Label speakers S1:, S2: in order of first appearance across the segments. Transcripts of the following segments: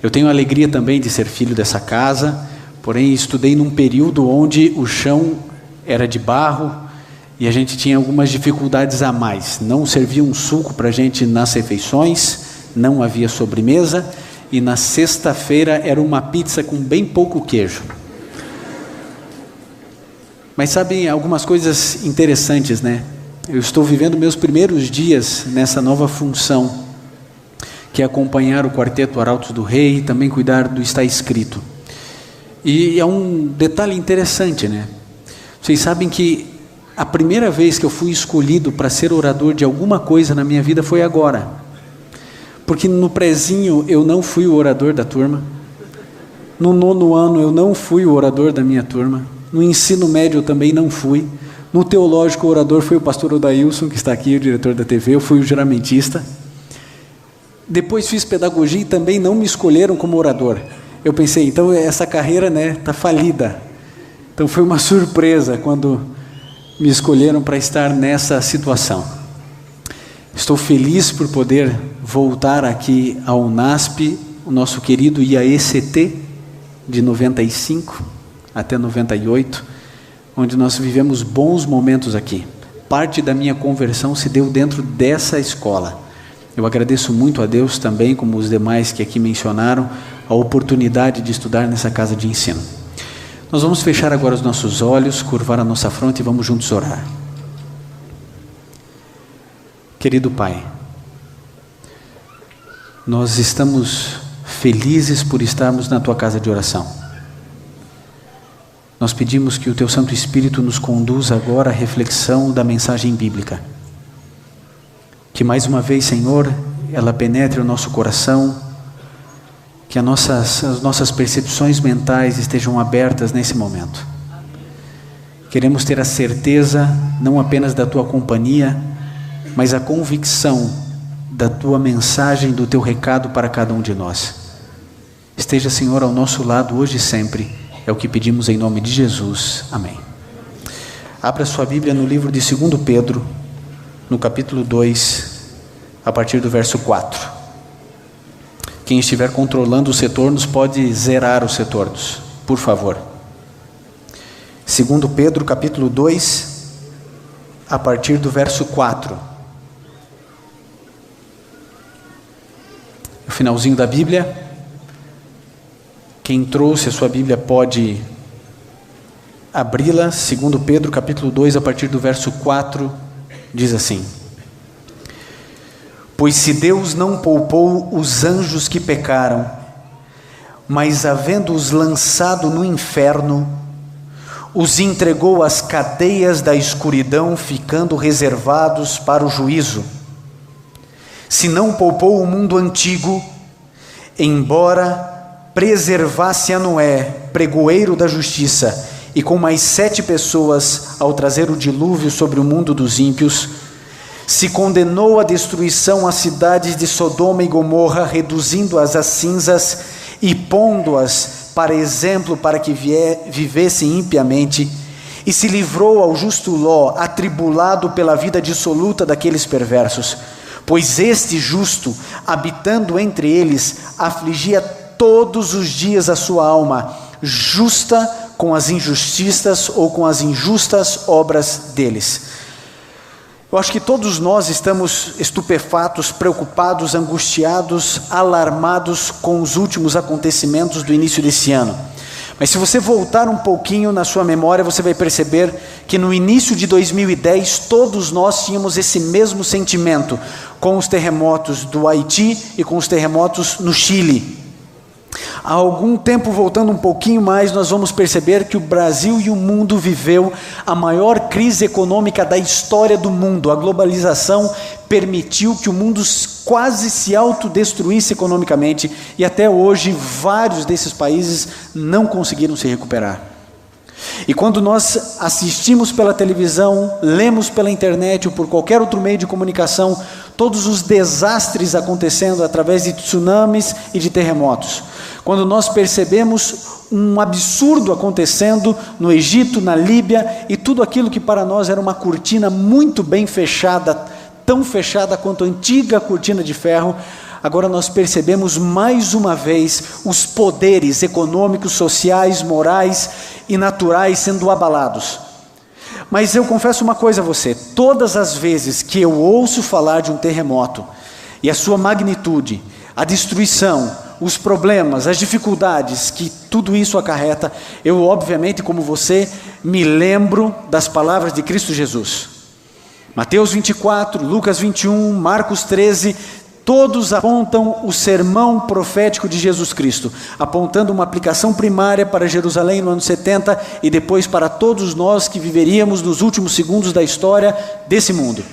S1: Eu tenho a alegria também de ser filho dessa casa, porém estudei num período onde o chão era de barro e a gente tinha algumas dificuldades a mais. Não servia um suco para a gente nas refeições, não havia sobremesa, e na sexta-feira era uma pizza com bem pouco queijo. Mas sabem algumas coisas interessantes, né? Eu estou vivendo meus primeiros dias nessa nova função, que é acompanhar o quarteto Arautos do Rei e também cuidar do Está Escrito. E é um detalhe interessante, né? Vocês sabem que a primeira vez que eu fui escolhido para ser orador de alguma coisa na minha vida foi agora. Porque no prezinho eu não fui o orador da turma. No 9º ano eu não fui o orador da minha turma. No ensino médio eu também não fui. No teológico o orador foi o pastor Odailson, que está aqui, o diretor da TV. Eu fui o juramentista. Depois fiz pedagogia e também não me escolheram como orador. Eu pensei, então essa carreira, né, está falida. Então foi uma surpresa quando me escolheram para estar nessa situação. Estou feliz por poder voltar aqui ao UNASP, o nosso querido IAECT, de 95 até 98, onde nós vivemos bons momentos aqui. Parte da minha conversão se deu dentro dessa escola. Eu agradeço muito a Deus também, como os demais que aqui mencionaram, a oportunidade de estudar nessa casa de ensino. Nós vamos fechar agora os nossos olhos, curvar a nossa fronte e vamos juntos orar. Querido Pai, nós estamos felizes por estarmos na Tua casa de oração. Nós pedimos que o Teu Santo Espírito nos conduza agora à reflexão da mensagem bíblica. Que mais uma vez, Senhor, ela penetre o nosso coração, que as nossas percepções mentais estejam abertas nesse momento. Queremos ter a certeza, não apenas da Tua companhia, mas a convicção da Tua mensagem, do Teu recado para cada um de nós. Esteja, Senhor, ao nosso lado hoje e sempre, é o que pedimos em nome de Jesus. Amém. Abra sua Bíblia no livro de 2 Pedro, no capítulo 2, a partir do verso 4. Quem estiver controlando os retornos pode zerar os retornos, por favor. 2 Pedro, capítulo 2, a partir do verso 4. O finalzinho da Bíblia. Quem trouxe a sua Bíblia pode abri-la. 2 Pedro, capítulo 2, a partir do verso 4, diz assim: Pois se Deus não poupou os anjos que pecaram, mas havendo-os lançado no inferno, os entregou às cadeias da escuridão, ficando reservados para o juízo. Se não poupou o mundo antigo, embora preservasse a Noé, pregoeiro da justiça, e com mais 7 pessoas, ao trazer o dilúvio sobre o mundo dos ímpios, se condenou à destruição as cidades de Sodoma e Gomorra, reduzindo-as a cinzas e pondo-as para exemplo para que vivessem impiamente, e se livrou ao justo Ló, atribulado pela vida dissoluta daqueles perversos, pois este justo, habitando entre eles, afligia todos os dias a sua alma, justa com as injustiças ou com as injustas obras deles. Eu acho que todos nós estamos estupefatos, preocupados, angustiados, alarmados com os últimos acontecimentos do início desse ano. Mas se você voltar um pouquinho na sua memória, você vai perceber que no início de 2010, todos nós tínhamos esse mesmo sentimento, com os terremotos do Haiti e com os terremotos no Chile. Há algum tempo, voltando um pouquinho mais, nós vamos perceber que o Brasil e o mundo viveu a maior crise econômica da história do mundo. A globalização permitiu que o mundo quase se autodestruísse economicamente, e até hoje vários desses países não conseguiram se recuperar. E quando nós assistimos pela televisão, lemos pela internet ou por qualquer outro meio de comunicação, todos os desastres acontecendo através de tsunamis e de terremotos, quando nós percebemos um absurdo acontecendo no Egito, na Líbia, e tudo aquilo que para nós era uma cortina muito bem fechada, tão fechada quanto a antiga cortina de ferro, agora nós percebemos mais uma vez os poderes econômicos, sociais, morais e naturais sendo abalados. Mas eu confesso uma coisa a você: todas as vezes que eu ouço falar de um terremoto e a sua magnitude, a destruição, os problemas, as dificuldades que tudo isso acarreta, eu obviamente, como você, me lembro das palavras de Cristo Jesus. Mateus 24, Lucas 21, Marcos 13, todos apontam o sermão profético de Jesus Cristo, apontando uma aplicação primária para Jerusalém no ano 70 e depois para todos nós que viveríamos nos últimos segundos da história desse mundo.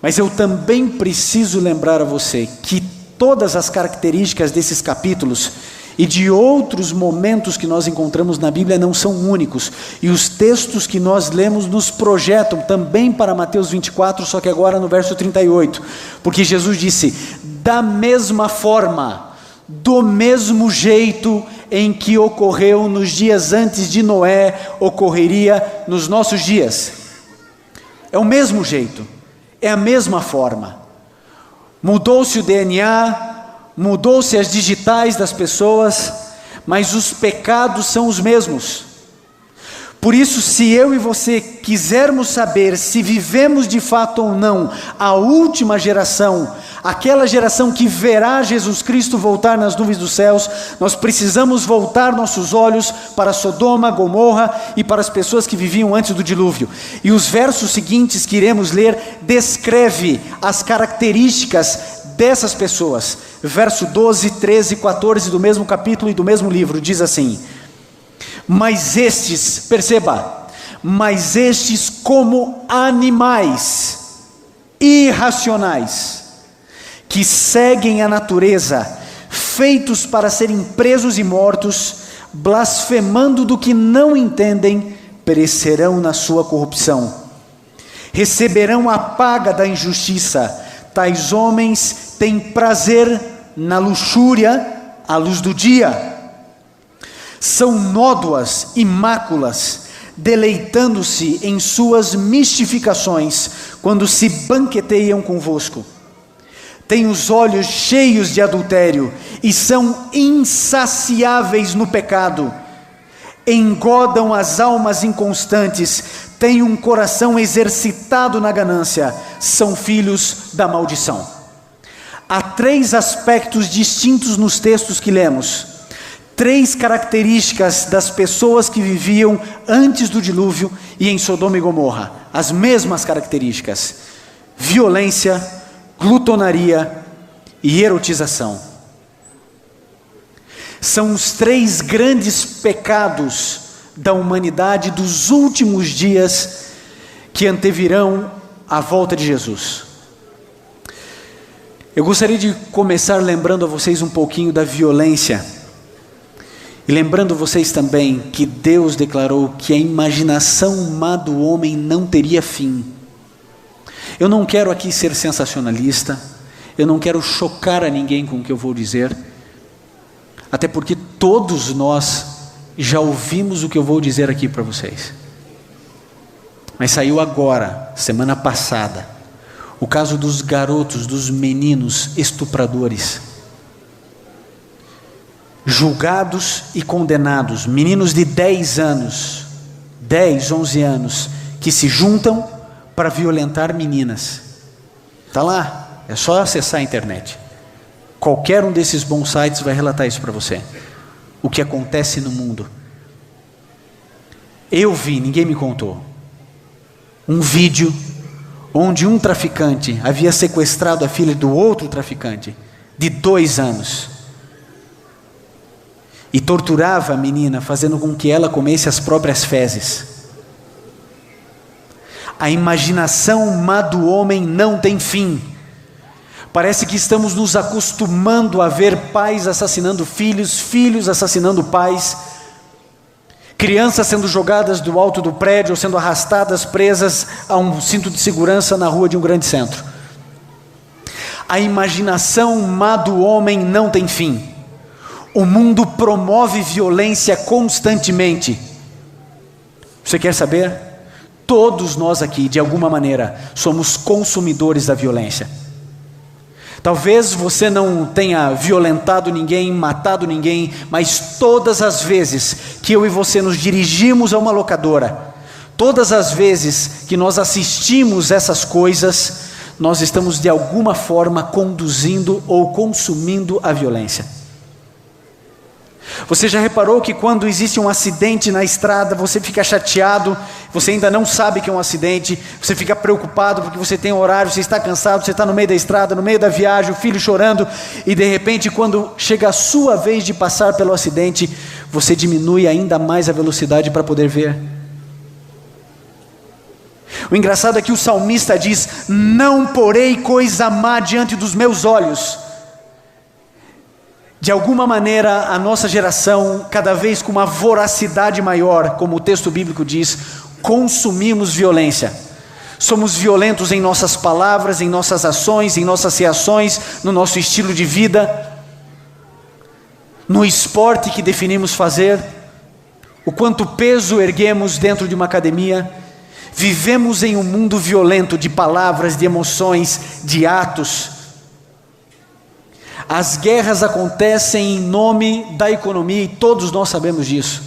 S1: Mas eu também preciso lembrar a você que todas as características desses capítulos e de outros momentos que nós encontramos na Bíblia não são únicos, e os textos que nós lemos nos projetam também para Mateus 24, só que agora no verso 38, porque Jesus disse: da mesma forma, do mesmo jeito em que ocorreu nos dias antes de Noé, ocorreria nos nossos dias. É o mesmo jeito, é a mesma forma. Mudou-se o DNA, mudou-se as digitais das pessoas, mas os pecados são os mesmos. Por isso, se eu e você quisermos saber se vivemos de fato ou não a última geração, aquela geração que verá Jesus Cristo voltar nas nuvens dos céus, nós precisamos voltar nossos olhos para Sodoma, Gomorra e para as pessoas que viviam antes do dilúvio. E os versos seguintes que iremos ler descreve as características dessas pessoas. Verso 12, 13 e 14 do mesmo capítulo e do mesmo livro diz assim: mas estes, perceba, mas estes como animais irracionais, que seguem a natureza, feitos para serem presos e mortos, blasfemando do que não entendem, perecerão na sua corrupção. Receberão a paga da injustiça. Tais homens têm prazer na luxúria à luz do dia. São nódoas e máculas, deleitando-se em suas mistificações, quando se banqueteiam convosco. Têm os olhos cheios de adultério, e são insaciáveis no pecado. Engodam as almas inconstantes, têm um coração exercitado na ganância, são filhos da maldição. Há 3 aspectos distintos nos textos que lemos. 3 características das pessoas que viviam antes do dilúvio e em Sodoma e Gomorra. As mesmas características: violência, glutonaria e erotização. São os 3 grandes pecados da humanidade dos últimos dias que antevirão a volta de Jesus. Eu gostaria de começar lembrando a vocês um pouquinho da violência. E lembrando vocês também que Deus declarou que a imaginação má do homem não teria fim. Eu não quero aqui ser sensacionalista, eu não quero chocar a ninguém com o que eu vou dizer, até porque todos nós já ouvimos o que eu vou dizer aqui para vocês. Mas saiu agora, semana passada, o caso dos garotos, dos meninos estupradores, julgados e condenados, meninos de 10 anos, 10, 11 anos, que se juntam para violentar meninas. Está lá, é só acessar a internet. Qualquer um desses bons sites vai relatar isso para você. O que acontece no mundo. Eu vi, ninguém me contou, um vídeo onde um traficante havia sequestrado a filha do outro traficante, de 2 anos, e torturava a menina, fazendo com que ela comesse as próprias fezes. A imaginação má do homem não tem fim. Parece que estamos nos acostumando a ver pais assassinando filhos, filhos assassinando pais, crianças sendo jogadas do alto do prédio ou sendo arrastadas, presas a um cinto de segurança na rua de um grande centro. A imaginação má do homem não tem fim. O mundo promove violência constantemente. Você quer saber? Todos nós aqui, de alguma maneira, somos consumidores da violência. Talvez você não tenha violentado ninguém, matado ninguém, mas todas as vezes que eu e você nos dirigimos a uma locadora, todas as vezes que nós assistimos essas coisas, nós estamos de alguma forma conduzindo ou consumindo a violência. Você já reparou que quando existe um acidente na estrada, você fica chateado, você ainda não sabe que é um acidente, você fica preocupado porque você tem horário, você está cansado, você está no meio da estrada, no meio da viagem, o filho chorando, e de repente quando chega a sua vez de passar pelo acidente, você diminui ainda mais a velocidade para poder ver. O engraçado é que o salmista diz: não porei coisa má diante dos meus olhos. De alguma maneira, a nossa geração, cada vez com uma voracidade maior, como o texto bíblico diz, consumimos violência. Somos violentos em nossas palavras, em nossas ações, em nossas reações, no nosso estilo de vida, no esporte que definimos fazer, o quanto peso erguemos dentro de uma academia. Vivemos em um mundo violento de palavras, de emoções, de atos. As guerras acontecem em nome da economia e todos nós sabemos disso.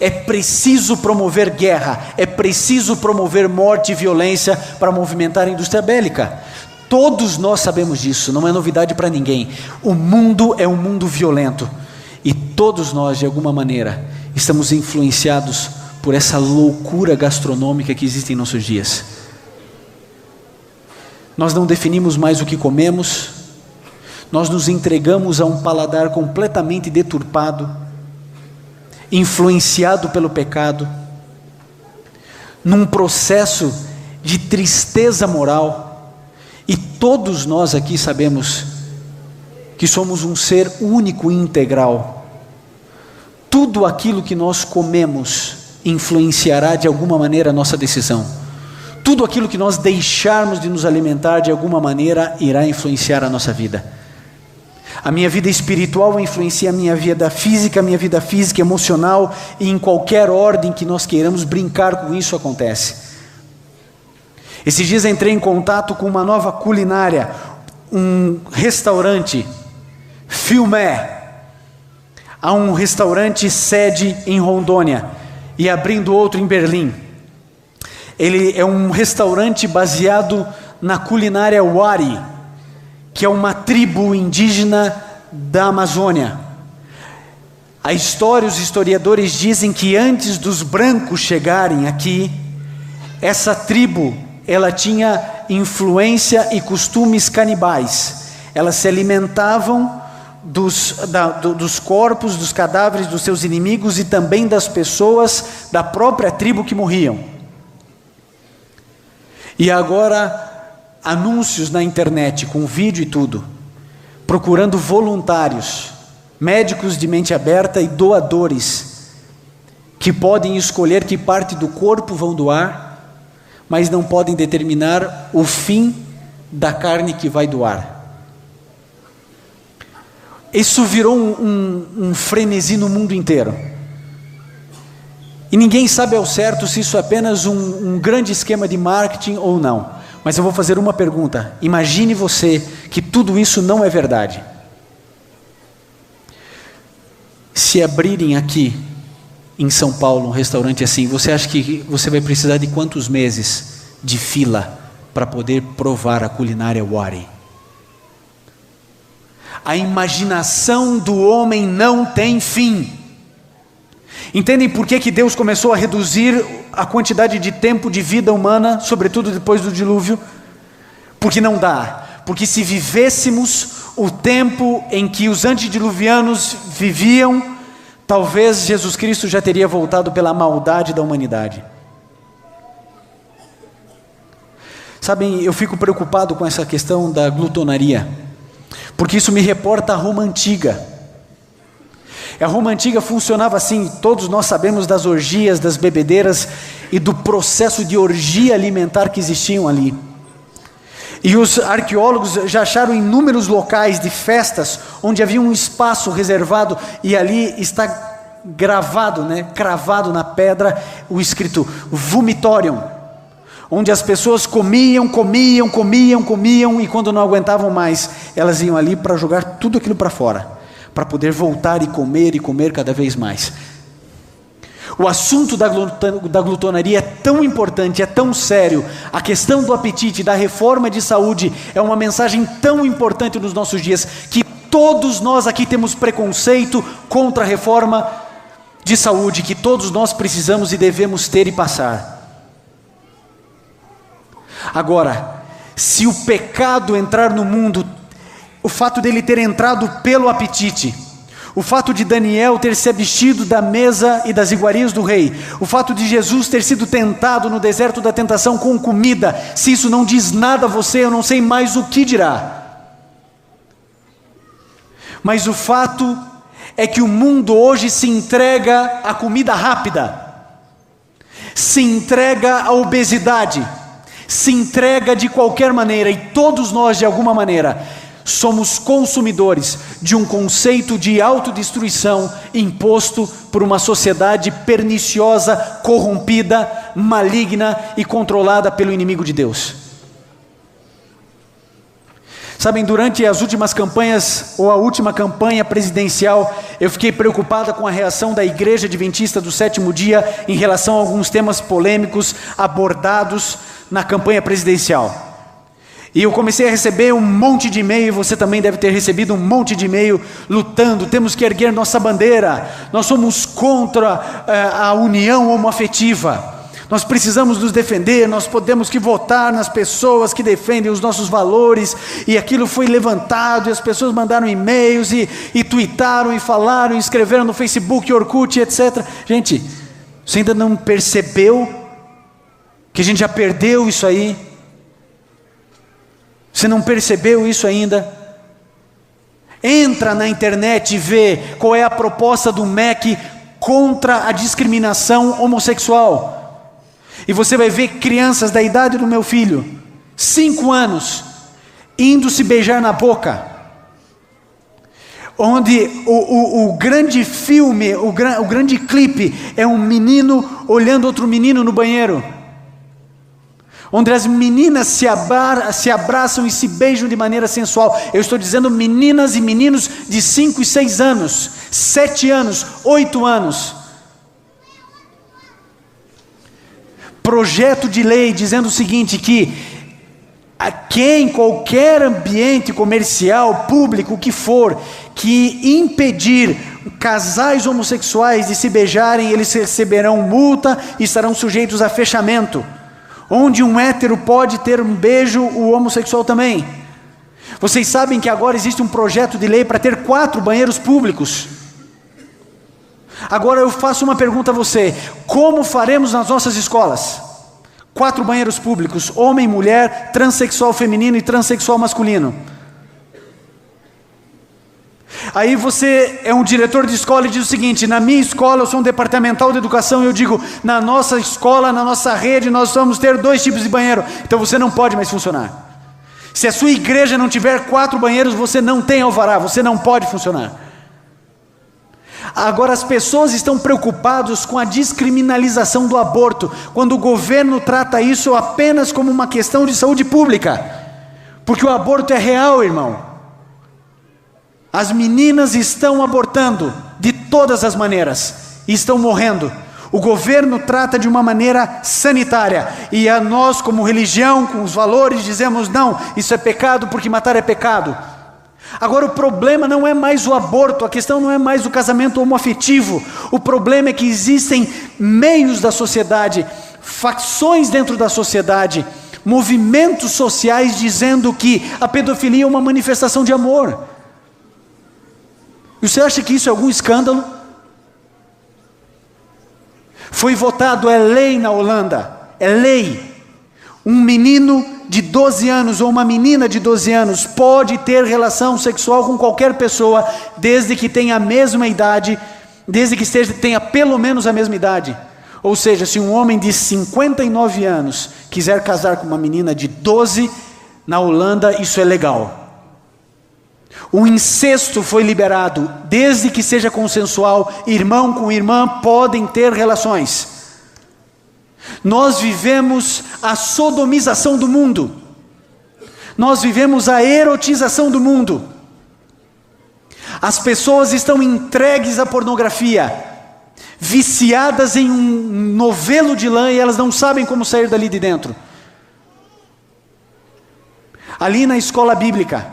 S1: É preciso promover guerra, é preciso promover morte e violência para movimentar a indústria bélica. Todos nós sabemos disso, não é novidade para ninguém. O mundo é um mundo violento e todos nós, de alguma maneira, estamos influenciados por essa loucura gastronômica que existe em nossos dias. Nós não definimos mais o que comemos. Nós nos entregamos a um paladar completamente deturpado, influenciado pelo pecado, num processo de tristeza moral, e todos nós aqui sabemos que somos um ser único e integral. Tudo aquilo que nós comemos influenciará de alguma maneira a nossa decisão. Tudo aquilo que nós deixarmos de nos alimentar de alguma maneira irá influenciar a nossa vida. A minha vida espiritual influencia a minha vida física emocional, e em qualquer ordem que nós queiramos brincar com isso acontece. Esses dias entrei em contato com uma nova culinária, um restaurante, Filmé. Há um restaurante sede em Rondônia e abrindo outro em Berlim. Ele é um restaurante baseado na culinária Wari, que é uma tribo indígena da Amazônia. A história, os historiadores dizem que antes dos brancos chegarem aqui, essa tribo, ela tinha influência e costumes canibais. Elas se alimentavam dos corpos, dos cadáveres dos seus inimigos e também das pessoas da própria tribo que morriam. E agora, anúncios na internet, com vídeo e tudo, procurando voluntários, médicos de mente aberta e doadores, que podem escolher que parte do corpo vão doar, mas não podem determinar o fim da carne que vai doar. Isso virou um frenesi no mundo inteiro. E ninguém sabe ao certo se isso é apenas um grande esquema de marketing ou não. Mas eu vou fazer uma pergunta. Imagine você que tudo isso não é verdade. Se abrirem aqui em São Paulo um restaurante assim, você acha que você vai precisar de quantos meses de fila para poder provar a culinária Wari? A imaginação do homem não tem fim. Entendem por que Deus começou a reduzir a quantidade de tempo de vida humana, sobretudo depois do dilúvio? Porque não dá. Porque se vivêssemos o tempo em que os antediluvianos viviam, talvez Jesus Cristo já teria voltado pela maldade da humanidade. Sabem, eu fico preocupado com essa questão da glutonaria, porque isso me reporta a Roma Antiga. A Roma Antiga funcionava assim, todos nós sabemos das orgias, das bebedeiras e do processo de orgia alimentar que existiam ali. E os arqueólogos já acharam inúmeros locais de festas onde havia um espaço reservado e ali está gravado, cravado na pedra o escrito vomitorium, onde as pessoas comiam, e quando não aguentavam mais, elas iam ali para jogar tudo aquilo para fora, para poder voltar e comer cada vez mais. O assunto da glutonaria é tão importante, é tão sério. A questão do apetite, da reforma de saúde, é uma mensagem tão importante nos nossos dias, que todos nós aqui temos preconceito contra a reforma de saúde, que todos nós precisamos e devemos ter e passar. Agora, se o pecado entrar no mundo, o fato dele ter entrado pelo apetite, o fato de Daniel ter se abstido da mesa e das iguarias do rei, o fato de Jesus ter sido tentado no deserto da tentação com comida, se isso não diz nada a você, eu não sei mais o que dirá. Mas o fato é que o mundo hoje se entrega à comida rápida, se entrega à obesidade, se entrega de qualquer maneira, e todos nós de alguma maneira somos consumidores de um conceito de autodestruição imposto por uma sociedade perniciosa, corrompida, maligna e controlada pelo inimigo de Deus. Sabem, durante as últimas campanhas, ou a última campanha presidencial, eu fiquei preocupada com a reação da Igreja Adventista do Sétimo Dia em relação a alguns temas polêmicos abordados na campanha presidencial. E eu comecei a receber um monte de e-mail, você também deve ter recebido um monte de e-mail lutando, temos que erguer nossa bandeira, nós somos contra a união homoafetiva, nós precisamos nos defender, nós podemos que votar nas pessoas que defendem os nossos valores, e aquilo foi levantado, e as pessoas mandaram e-mails, e tuitaram, e falaram, e escreveram no Facebook, Orkut, etc. Gente, você ainda não percebeu que a gente já perdeu isso aí? Você não percebeu isso ainda? Entra na internet e vê qual é a proposta do MEC contra a discriminação homossexual. E você vai ver crianças da idade do meu filho, 5 anos, indo se beijar na boca. Onde o grande filme, o grande clipe é um menino olhando outro menino no banheiro. Onde as meninas se abraçam e se beijam de maneira sensual. Eu estou dizendo meninas e meninos de 5 e 6 anos, 7 anos, 8 anos. Projeto de lei dizendo o seguinte, que em qualquer ambiente comercial, público, o que for, que impedir casais homossexuais de se beijarem, eles receberão multa e estarão sujeitos a fechamento. Onde um hétero pode ter um beijo, o homossexual também. Vocês sabem que agora existe um projeto de lei para ter 4 banheiros públicos. Agora eu faço uma pergunta a você: como faremos nas nossas escolas? 4 banheiros públicos, homem, mulher, transexual feminino e transexual masculino. Aí você é um diretor de escola e diz o seguinte: na minha escola, eu sou um departamental de educação, e eu digo, na nossa escola, na nossa rede, nós vamos ter 2 tipos de banheiro, então você não pode mais funcionar. Se a sua igreja não tiver 4 banheiros, você não tem alvará, você não pode funcionar. Agora as pessoas estão preocupadas com a descriminalização do aborto, quando o governo trata isso apenas como uma questão de saúde pública, porque o aborto é real, irmão. As meninas estão abortando de todas as maneiras e estão morrendo. O governo trata de uma maneira sanitária, e a nós, como religião, com os valores, dizemos não, isso é pecado porque matar é pecado. Agora o problema não é mais o aborto, a questão não é mais o casamento homoafetivo. O problema é que existem meios da sociedade, facções dentro da sociedade, movimentos sociais dizendo que a pedofilia é uma manifestação de amor. E você acha que isso é algum escândalo? Foi votado, é lei na Holanda, é lei. Um menino de 12 anos ou uma menina de 12 anos pode ter relação sexual com qualquer pessoa, desde que tenha a mesma idade, desde que tenha pelo menos a mesma idade. Ou seja, se um homem de 59 anos quiser casar com uma menina de 12, na Holanda isso é legal. O incesto foi liberado, desde que seja consensual, irmão com irmã podem ter relações. Nós vivemos a sodomização do mundo. Nós vivemos a erotização do mundo. As pessoas estão entregues à pornografia, viciadas em um novelo de lã, e elas não sabem como sair dali de dentro. Ali na escola bíblica,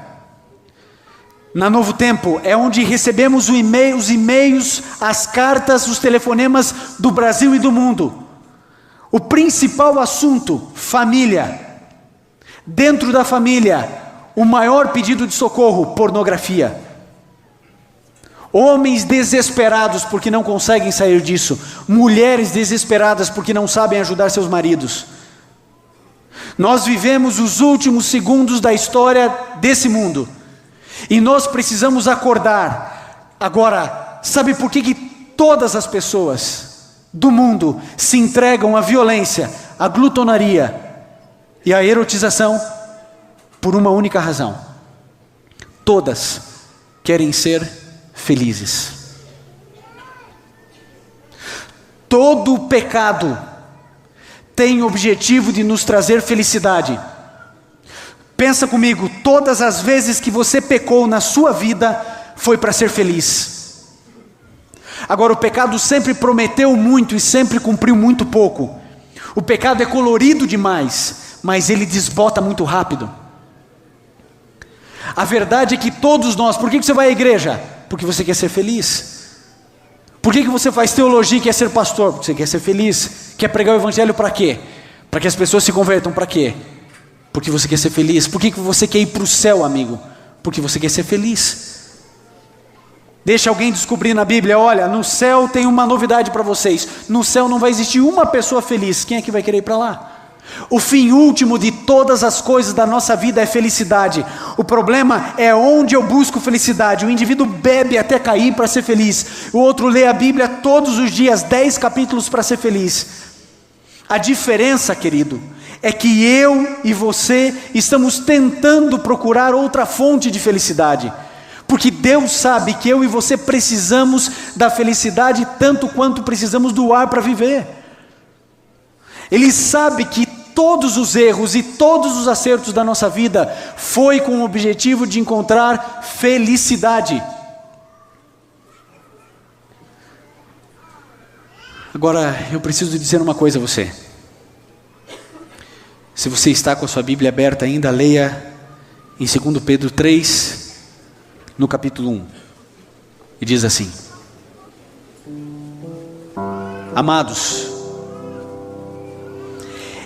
S1: na Novo Tempo, é onde recebemos os e-mails, as cartas, os telefonemas do Brasil e do mundo. O principal assunto, família. Dentro da família, o maior pedido de socorro, pornografia. Homens desesperados porque não conseguem sair disso. Mulheres desesperadas porque não sabem ajudar seus maridos. Nós vivemos os últimos segundos da história desse mundo. E nós precisamos acordar. Agora, sabe por que todas as pessoas do mundo se entregam à violência, à glutonaria e à erotização? Por uma única razão: todas querem ser felizes. Todo pecado tem o objetivo de nos trazer felicidade. Pensa comigo, todas as vezes que você pecou na sua vida, foi para ser feliz. Agora, o pecado sempre prometeu muito e sempre cumpriu muito pouco. O pecado é colorido demais, mas ele desbota muito rápido. A verdade é que todos nós, por que você vai à igreja? Porque você quer ser feliz. Por que você faz teologia e quer ser pastor? Porque você quer ser feliz. Quer pregar o evangelho para quê? Para que as pessoas se convertam, para quê? Porque você quer ser feliz. Por que você quer ir para o céu, amigo? Porque você quer ser feliz. Deixa alguém descobrir na Bíblia: olha, no céu tem uma novidade para vocês. No céu não vai existir uma pessoa feliz. Quem é que vai querer ir para lá? O fim último de todas as coisas da nossa vida é felicidade. O problema é onde eu busco felicidade. O indivíduo bebe até cair para ser feliz. O outro lê a Bíblia todos os dias, 10 capítulos para ser feliz. A diferença, querido, é que eu e você estamos tentando procurar outra fonte de felicidade. Porque Deus sabe que eu e você precisamos da felicidade tanto quanto precisamos do ar para viver. Ele sabe que todos os erros e todos os acertos da nossa vida foi com o objetivo de encontrar felicidade. Agora, eu preciso dizer uma coisa a você. Se você está com a sua Bíblia aberta ainda, leia em 2 Pedro 3, no capítulo 1. E diz assim: Amados,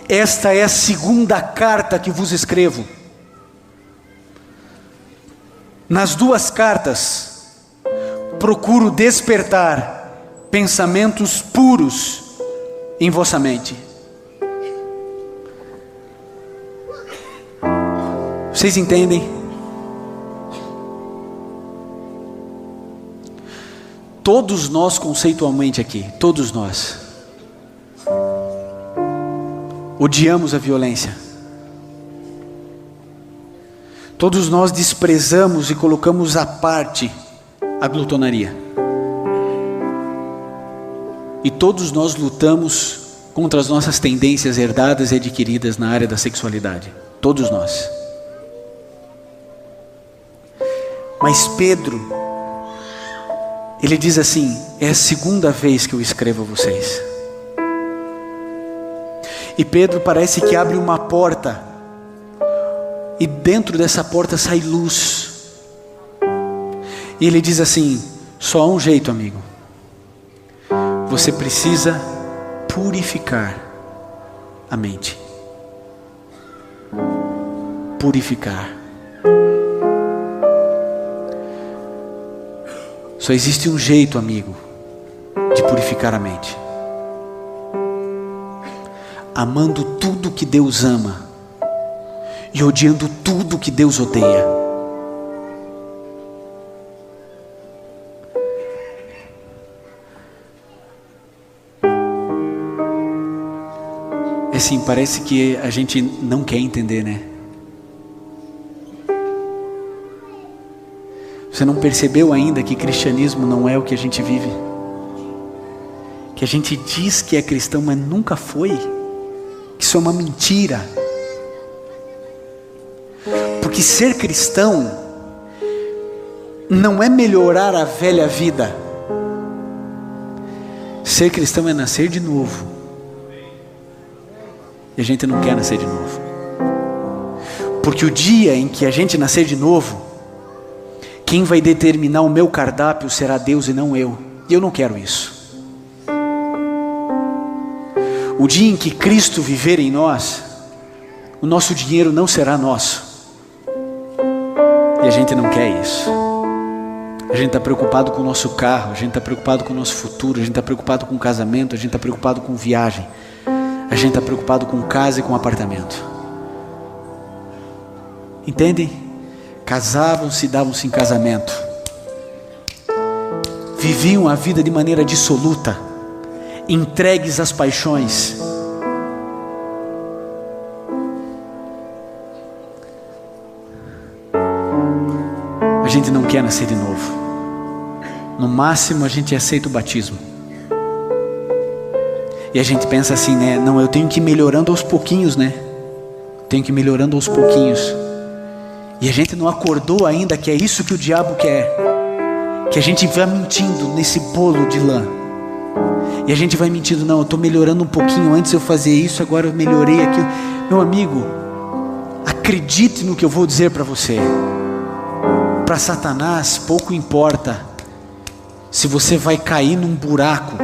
S1: esta é a segunda carta que vos escrevo. Nas duas cartas, procuro despertar pensamentos puros em vossa mente. Vocês entendem? Todos nós conceitualmente aqui, todos nós odiamos a violência. Todos nós desprezamos e colocamos à parte a glutonaria. E todos nós lutamos contra as nossas tendências herdadas e adquiridas na área da sexualidade. Todos nós. Mas Pedro, ele diz assim: é a segunda vez que eu escrevo a vocês. E Pedro parece que abre uma porta, e dentro dessa porta sai luz. E ele diz assim: só há um jeito, amigo. Você precisa purificar a mente. Purificar. Só existe um jeito, amigo, de purificar a mente: amando tudo que Deus ama e odiando tudo que Deus odeia. Assim, parece que a gente não quer entender, né? Você não percebeu ainda que cristianismo não é o que a gente vive? Que a gente diz que é cristão, mas nunca foi. que isso é uma mentira. Porque ser cristão não é melhorar a velha vida. Ser cristão é nascer de novo. E a gente não quer nascer de novo. Porque o dia em que a gente nascer de novo, quem vai determinar o meu cardápio será Deus e não eu. E eu não quero isso. O dia em que Cristo viver em nós, o nosso dinheiro não será nosso. E a gente não quer isso. A gente está preocupado com o nosso carro, a gente está preocupado com o nosso futuro, a gente está preocupado com o casamento, a gente está preocupado com viagem, a gente está preocupado com casa e com apartamento. Entendem? Casavam-se e davam-se em casamento. Viviam a vida de maneira dissoluta, entregues às paixões. A gente não quer nascer de novo. No máximo a gente aceita o batismo. E a gente pensa assim, né? Não, eu tenho que ir melhorando aos pouquinhos, né? Tenho que ir melhorando aos pouquinhos. E a gente não acordou ainda que é isso que o diabo quer. Que a gente vá mentindo nesse bolo de lã. E a gente vai mentindo, não, eu estou melhorando um pouquinho. Antes eu fazia isso, agora eu melhorei aquilo. Meu amigo, acredite no que eu vou dizer para você. Para Satanás pouco importa se você vai cair num buraco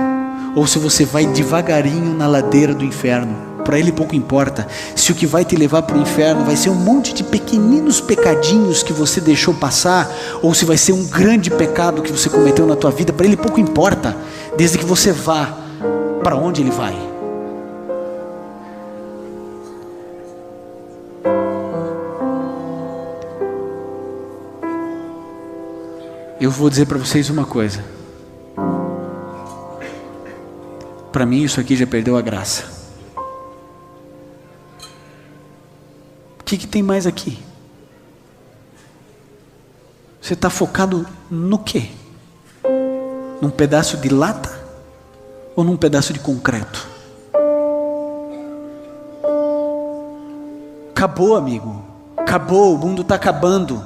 S1: ou se você vai devagarinho na ladeira do inferno. Para ele pouco importa se o que vai te levar para o inferno vai ser um monte de pequeninos pecadinhos que você deixou passar, ou se vai ser um grande pecado que você cometeu na tua vida. Para ele pouco importa, desde que você vá para onde ele vai. Eu vou dizer para vocês uma coisa. Para mim isso aqui já perdeu a graça. O que tem mais aqui? Você está focado no quê? Num pedaço de lata? Ou num pedaço de concreto? Acabou, amigo. Acabou, o mundo está acabando.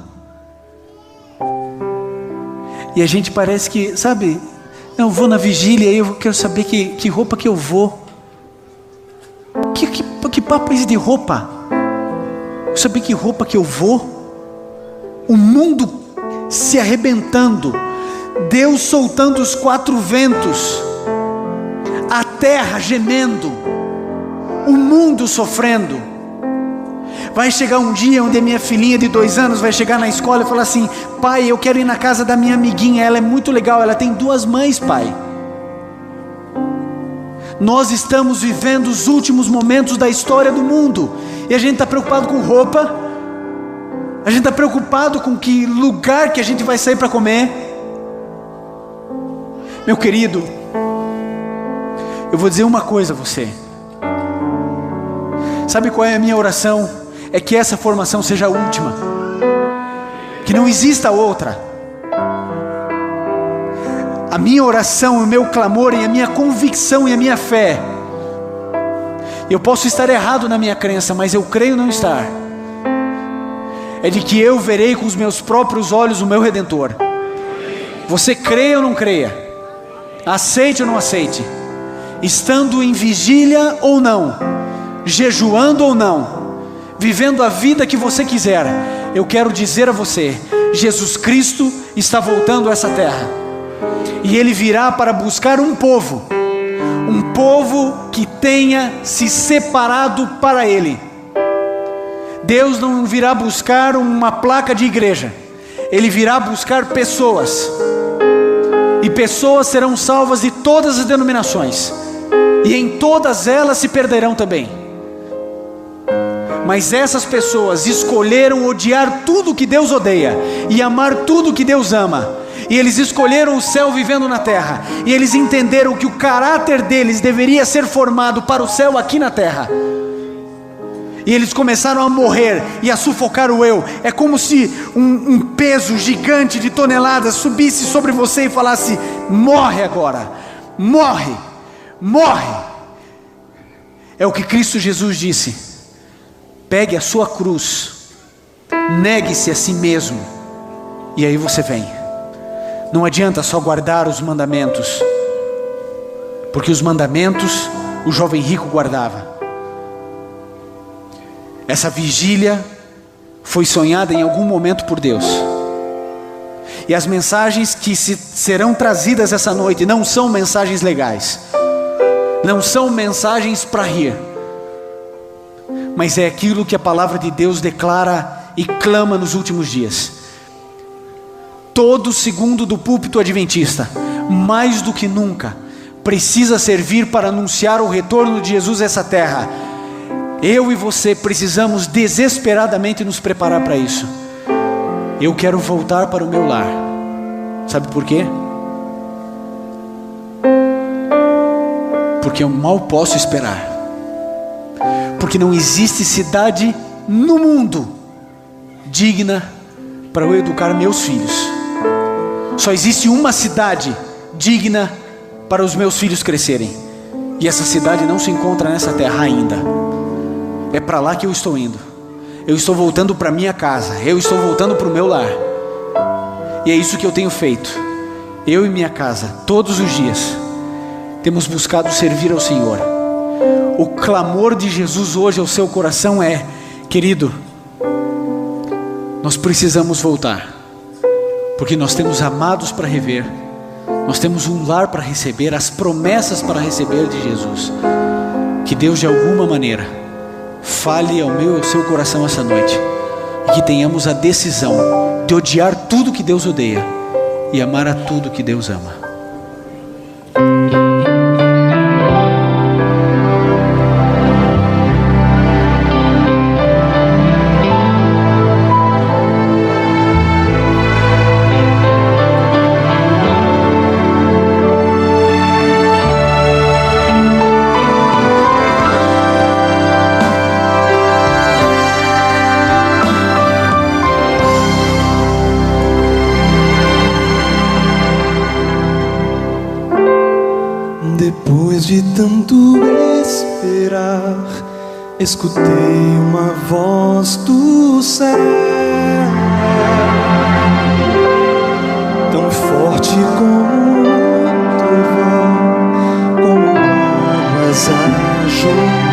S1: E a gente parece que, sabe, eu vou na vigília e eu quero saber que roupa que eu vou. Que papo é esse de roupa? Eu saber que roupa que eu vou. O mundo se arrebentando, Deus soltando os 4 ventos, a terra gemendo, o mundo sofrendo. Vai chegar um dia onde a minha filhinha de 2 anos vai chegar na escola e falar assim: pai, eu quero ir na casa da minha amiguinha, ela é muito legal, ela tem 2 mães, pai. Nós estamos vivendo os últimos momentos da história do mundo, e a gente está preocupado com roupa, a gente está preocupado com que lugar que a gente vai sair para comer. Meu querido, eu vou dizer uma coisa a você. Sabe qual é a minha oração? É que essa formação seja a última, que não exista outra. A minha oração, o meu clamor e a minha convicção e a minha fé, eu posso estar errado na minha crença, mas eu creio não estar, é de que eu verei com os meus próprios olhos o meu Redentor. Você creia ou não creia, aceite ou não aceite, estando em vigília ou não, jejuando ou não, vivendo a vida que você quiser, eu quero dizer a você: Jesus Cristo está voltando a essa terra, e Ele virá para buscar um povo que tenha se separado para Ele. Deus não virá buscar uma placa de igreja, Ele virá buscar pessoas, e pessoas serão salvas de todas as denominações, e em todas elas se perderão também. Mas essas pessoas escolheram odiar tudo que Deus odeia e amar tudo que Deus ama. E eles escolheram o céu vivendo na terra. E eles entenderam que o caráter deles deveria ser formado para o céu aqui na terra. E eles começaram a morrer e a sufocar o eu. É como se um peso gigante de toneladas subisse sobre você e falasse: morre agora, morre, morre. É o que Cristo Jesus disse: pegue a sua cruz, negue-se a si mesmo, e aí você vem. Não adianta só guardar os mandamentos, porque os mandamentos o jovem rico guardava. Essa vigília foi sonhada em algum momento por Deus, e as mensagens que serão trazidas essa noite não são mensagens legais, não são mensagens para rir, mas é aquilo que a palavra de Deus declara e clama nos últimos dias. Todo segundo do púlpito adventista, mais do que nunca, precisa servir para anunciar o retorno de Jesus a essa terra. Eu e você precisamos desesperadamente nos preparar para isso. Eu quero voltar para o meu lar. Sabe por quê? Porque eu mal posso esperar. Porque não existe cidade no mundo digna para eu educar meus filhos. Só existe uma cidade digna para os meus filhos crescerem, e essa cidade não se encontra nessa terra ainda. É para lá que eu estou indo. Eu estou voltando para minha casa, eu estou voltando para o meu lar, e é isso que eu tenho feito. Eu e minha casa, todos os dias, temos buscado servir ao Senhor. O clamor de Jesus hoje ao seu coração é: querido, nós precisamos voltar, porque nós temos amados para rever, nós temos um lar para receber, as promessas para receber de Jesus. Que Deus de alguma maneira fale ao meu e ao seu coração essa noite, e que tenhamos a decisão de odiar tudo que Deus odeia e amar a tudo que Deus ama.
S2: Depois de tanto esperar, escutei uma voz do céu, tão forte como um trovão, como águas a jorrar.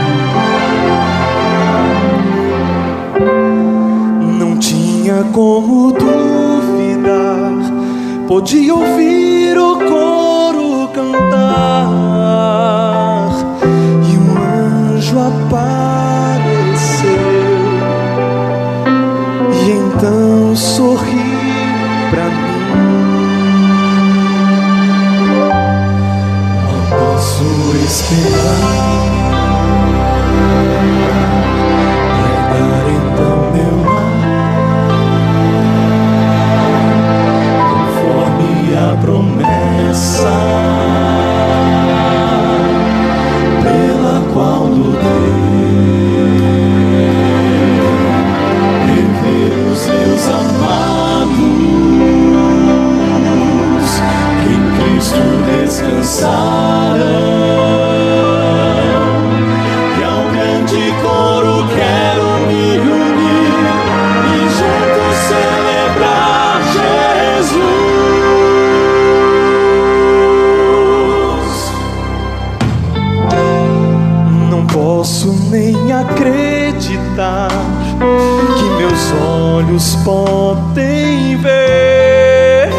S2: Não tinha como duvidar, podia ouvir o coro cantar, e um anjo apareceu, e então sorriu pra mim. Não posso esperar, vai dar então meu lar, conforme a promessa pela qual lutei, rever os meus amados que em Cristo descansaram, e ao grande coro quero me unir e juntos celebrar Jesus. Posso nem acreditar que meus olhos podem ver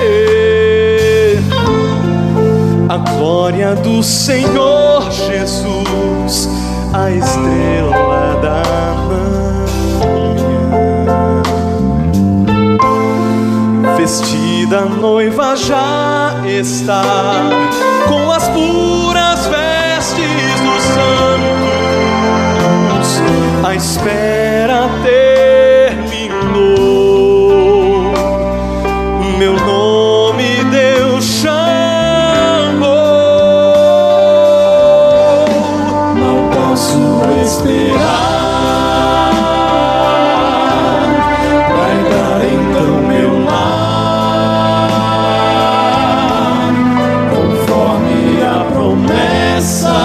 S2: a glória do Senhor Jesus, a estrela da manhã. Vestida a noiva já está, com as puras vestes dos santos. A espera terminou, meu nome Deus chamou. Não posso esperar, vai dar então meu lar, conforme a promessa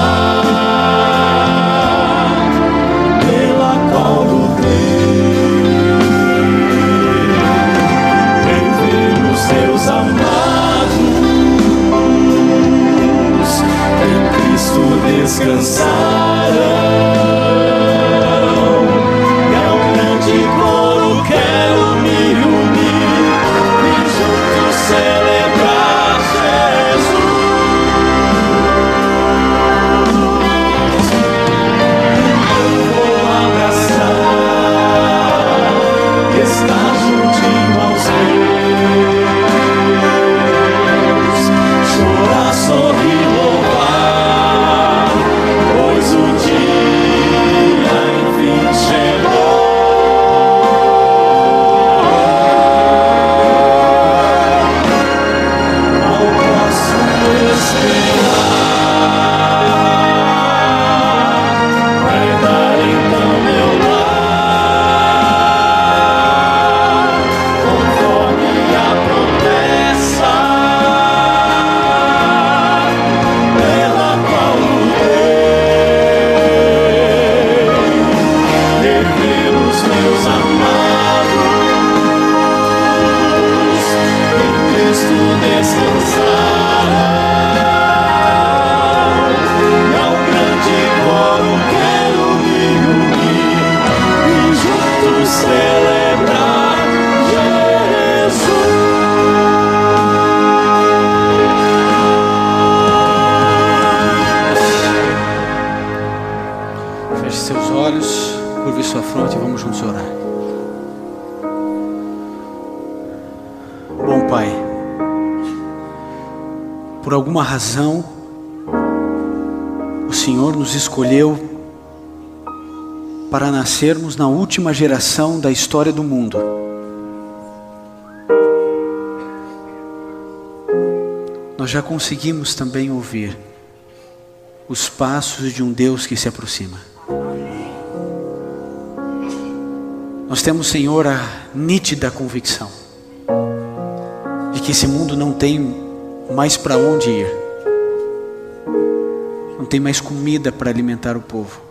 S1: por alguma razão, o Senhor nos escolheu para nascermos na última geração da história do mundo. Nós já conseguimos também ouvir os passos de um Deus que se aproxima. Nós temos, Senhor, a nítida convicção de que esse mundo não tem mais para onde ir, não tem mais comida para alimentar o povo.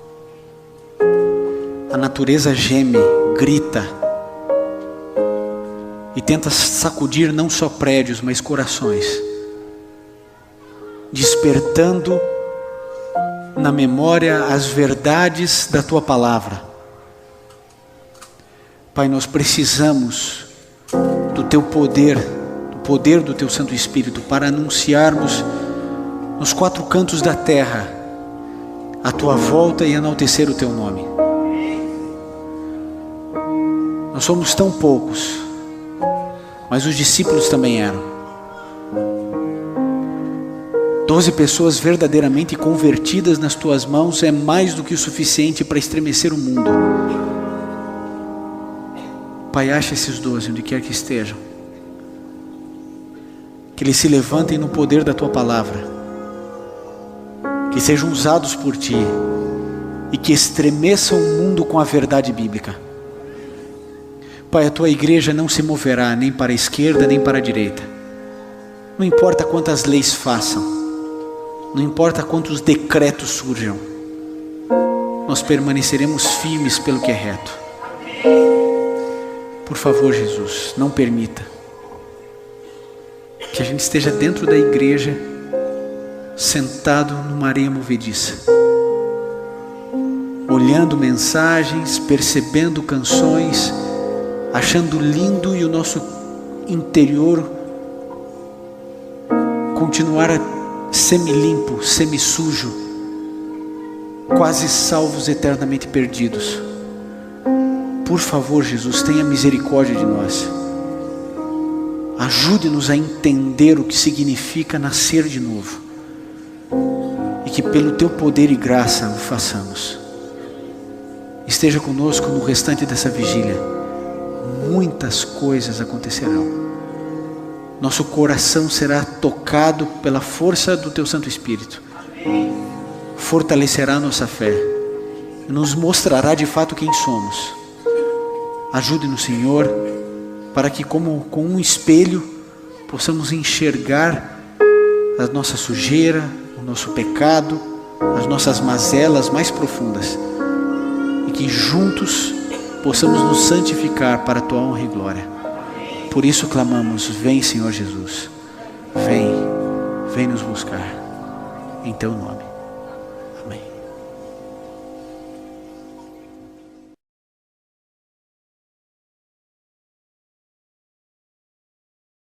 S1: A natureza geme, grita e tenta sacudir não só prédios, mas corações, despertando na memória as verdades da Tua palavra. Pai, nós precisamos do Teu poder, do poder do Teu Santo Espírito, para anunciarmos nos quatro cantos da terra a Tua volta e enaltecer o Teu nome. Nós somos tão poucos, mas os discípulos também eram. 12 pessoas verdadeiramente convertidas nas Tuas mãos é mais do que o suficiente para estremecer o mundo. Pai, acha esses 12 onde quer que estejam, que eles se levantem no poder da Tua palavra, que sejam usados por Ti e que estremeçam o mundo com a verdade bíblica. Pai, a Tua igreja não se moverá nem para a esquerda nem para a direita. Não importa quantas leis façam, não importa quantos decretos surjam, nós permaneceremos firmes pelo que é reto. Por favor, Jesus, não permita que a gente esteja dentro da igreja, sentado numa areia movediça, olhando mensagens, percebendo canções, achando lindo, e o nosso interior continuar semi-limpo, semi-sujo, quase salvos, eternamente perdidos. Por favor, Jesus, tenha misericórdia de nós. Ajude-nos a entender o que significa nascer de novo, e que pelo Teu poder e graça o façamos. Esteja conosco no restante dessa vigília. Muitas coisas acontecerão. Nosso coração será tocado pela força do Teu Santo Espírito. Fortalecerá nossa fé, nos mostrará de fato quem somos. Ajude-nos, Senhor, para que, como com um espelho, possamos enxergar a nossa sujeira, o nosso pecado, as nossas mazelas mais profundas, e que juntos possamos nos santificar para a Tua honra e glória. Por isso clamamos: vem, Senhor Jesus, vem nos buscar, em Teu nome. Amém.